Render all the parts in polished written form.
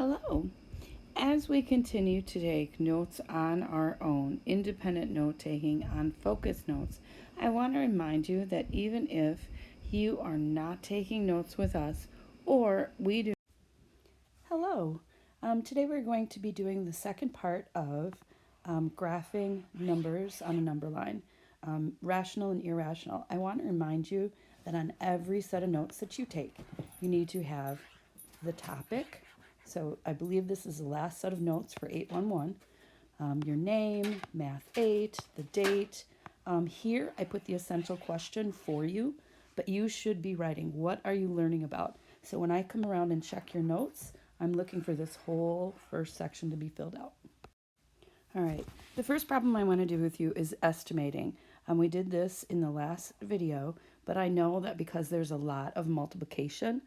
Hello. As we continue to take notes on our own, independent note taking on focus notes, I want to remind you that even if you are not taking notes with us or we do. Hello. Today we're going to be doing the second part of graphing numbers on a number line, rational and irrational. I want to remind you that on every set of notes that you take, you need to have the topic. So I believe this is the last set of notes for 811. Your name, Math 8, the date. Here I put the essential question for you, but you should be writing, what are you learning about? So when I come around and check your notes, I'm looking for this whole first section to be filled out. All right, the first problem I want to do with you is estimating. We did this in the last video, but I know that because there's a lot of multiplication,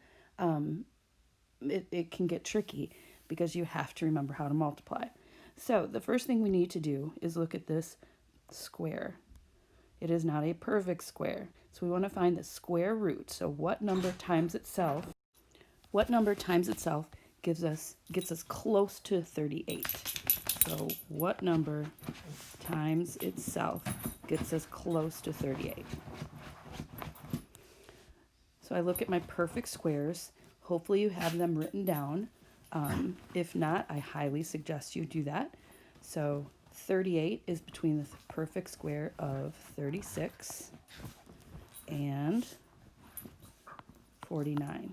it can get tricky because you have to remember how to multiply. So the first thing we need to do is look at this square. It is not a perfect square. So we want to find the square root. So what number times itself gets us close to 38. So what number times itself gets us close to 38? So I look at my perfect squares. Hopefully you have them written down. If not, I highly suggest you do that. So 38 is between the perfect square of 36 and 49.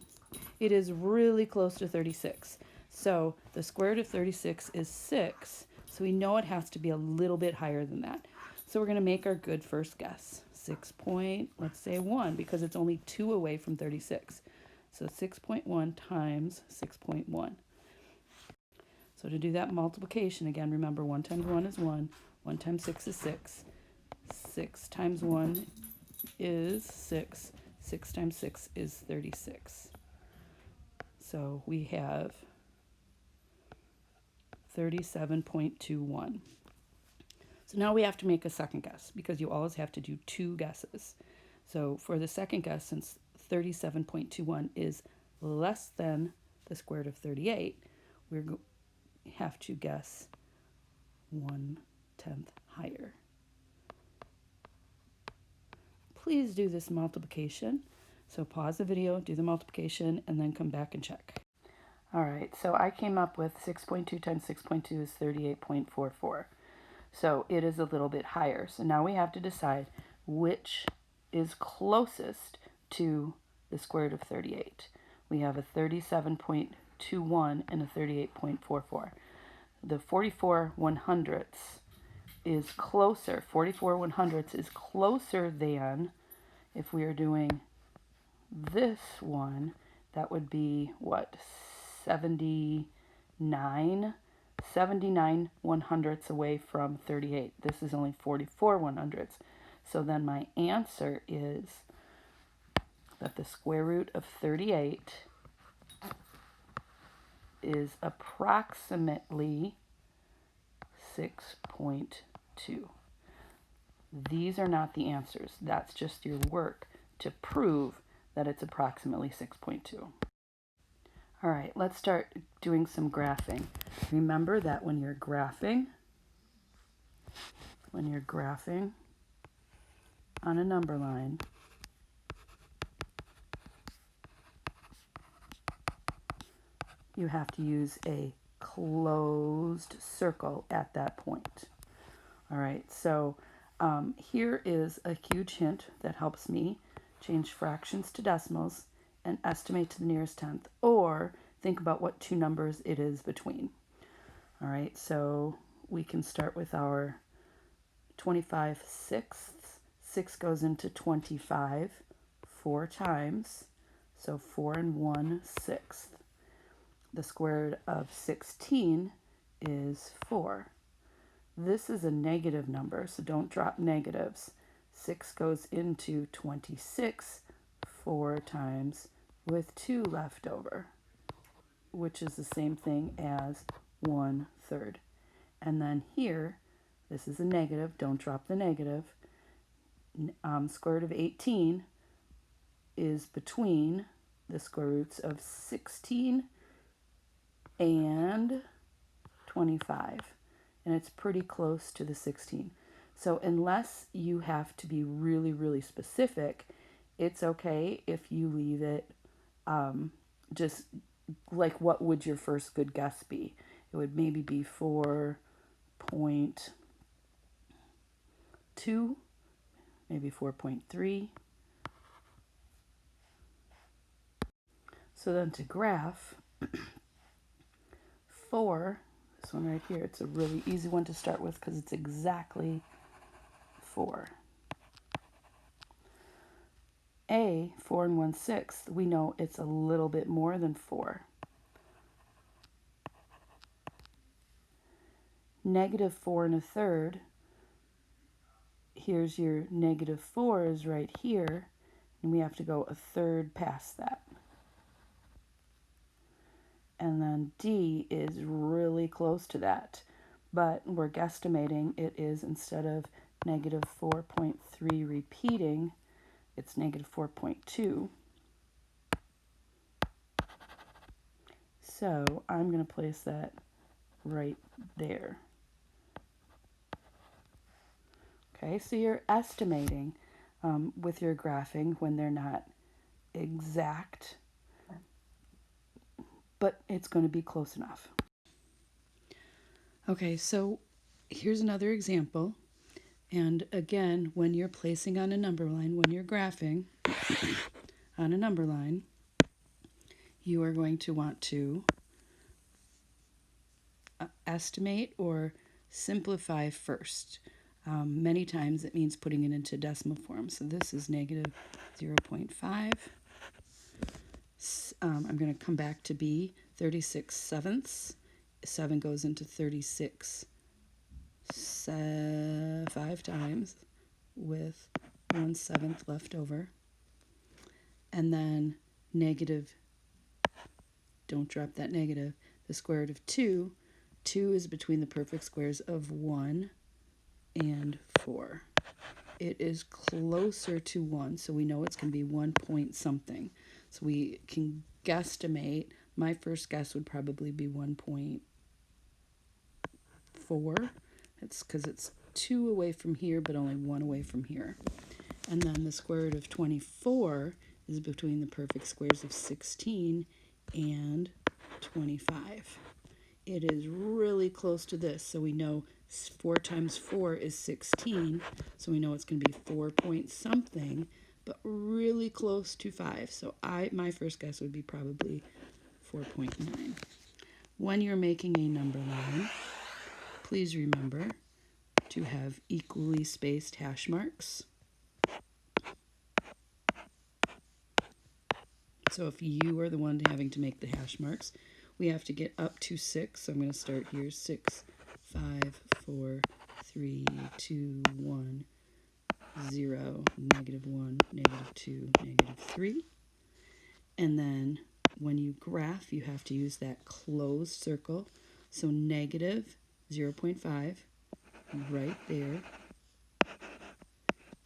It is really close to 36. So the square root of 36 is 6. So we know it has to be a little bit higher than that. So we're going to make our good first guess. 1, because it's only 2 away from 36. So 6.1 times 6.1. So to do that multiplication, again, remember 1 times 1 is 1. 1 times 6 is 6. 6 times 1 is 6. 6 times 6 is 36. So we have 37.21. So now we have to make a second guess because you always have to do 2 guesses. So for the second guess, since 37.21 is less than the square root of 38, we have to guess 1/10 higher. Please do this multiplication. So pause the video, do the multiplication, and then come back and check. All right, so I came up with 6.2 times 6.2 is 38.44. So it is a little bit higher. So now we have to decide which is closest to the square root of 38. We have a 37.21 and a 38.44. The 44/100ths is closer. 44/100ths is closer than, if we are doing this one, that would be what, 79 100ths away from 38. This is only 44/100ths. So then my answer is that the square root of 38 is approximately 6.2. These are not the answers. That's just your work to prove that it's approximately 6.2. All right, let's start doing some graphing. Remember that when you're graphing on a number line, you have to use a closed circle at that point. All right, so here is a huge hint that helps me change fractions to decimals and estimate to the nearest tenth, or think about what 2 numbers it is between. All right, so we can start with our 25/6. 6 goes into 25 4 times, so 4 and 1/6. The square root of 16 is 4. This is a negative number, so don't drop negatives. 6 goes into 26 4 times with 2 left over, which is the same thing as 1/3. And then here, this is a negative, don't drop the negative. Square root of 18 is between the square roots of 16 and 25. And it's pretty close to the 16. So unless you have to be really, really specific, it's okay if you leave it just like, what would your first good guess be? It would maybe be 4.2, maybe 4.3. So then to graph 4, this one right here, it's a really easy one to start with because it's exactly 4. 4 and 1/6, we know it's a little bit more than 4. Negative 4 and a third, here's your negative 4 is right here, and we have to go a third past that. And then D is really close to that, but we're guesstimating it is, instead of negative 4.3 repeating, it's negative 4.2. So I'm going to place that right there. Okay, so you're estimating with your graphing when they're not exact, but it's going to be close enough. Okay, so here's another example. And again, when you're placing on a number line, when you're graphing on a number line, you are going to want to estimate or simplify first. Many times it means putting it into decimal form. So this is negative 0.5. I'm going to come back to B, 36 sevenths. 7 goes into 36 5 times with 1/7 left over. And then negative, don't drop that negative, the square root of 2. 2 is between the perfect squares of 1 and 4. It is closer to 1, so we know it's going to be 1 point something. So we can guesstimate. My first guess would probably be 1.4. It's because it's 2 away from here, but only 1 away from here. And then the square root of 24 is between the perfect squares of 16 and 25. It is really close to this, so we know 4 times 4 is 16, so we know it's going to be 4 point something, but really close to 5. So my first guess would be probably 4.9. When you're making a number line, please remember to have equally spaced hash marks. So if you are the one having to make the hash marks, we have to get up to 6. So I'm going to start here. 6, 5, 4, 3, 2, 1, 0, negative 1, negative 2, negative 3. And then when you graph, you have to use that closed circle. So negative 0.5 right there.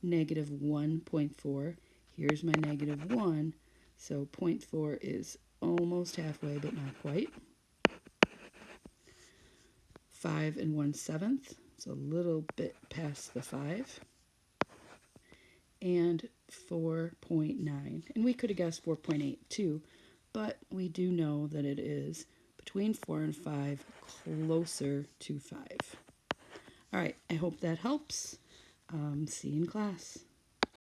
Negative 1.4. Here's my negative 1. So 0.4 is almost halfway, but not quite. 5 and 1/7. It's a little bit past the 5. And 4.9. And we could have guessed 4.8 too, but we do know that it is between 4 and 5, closer to 5. All right, I hope that helps. See you in class.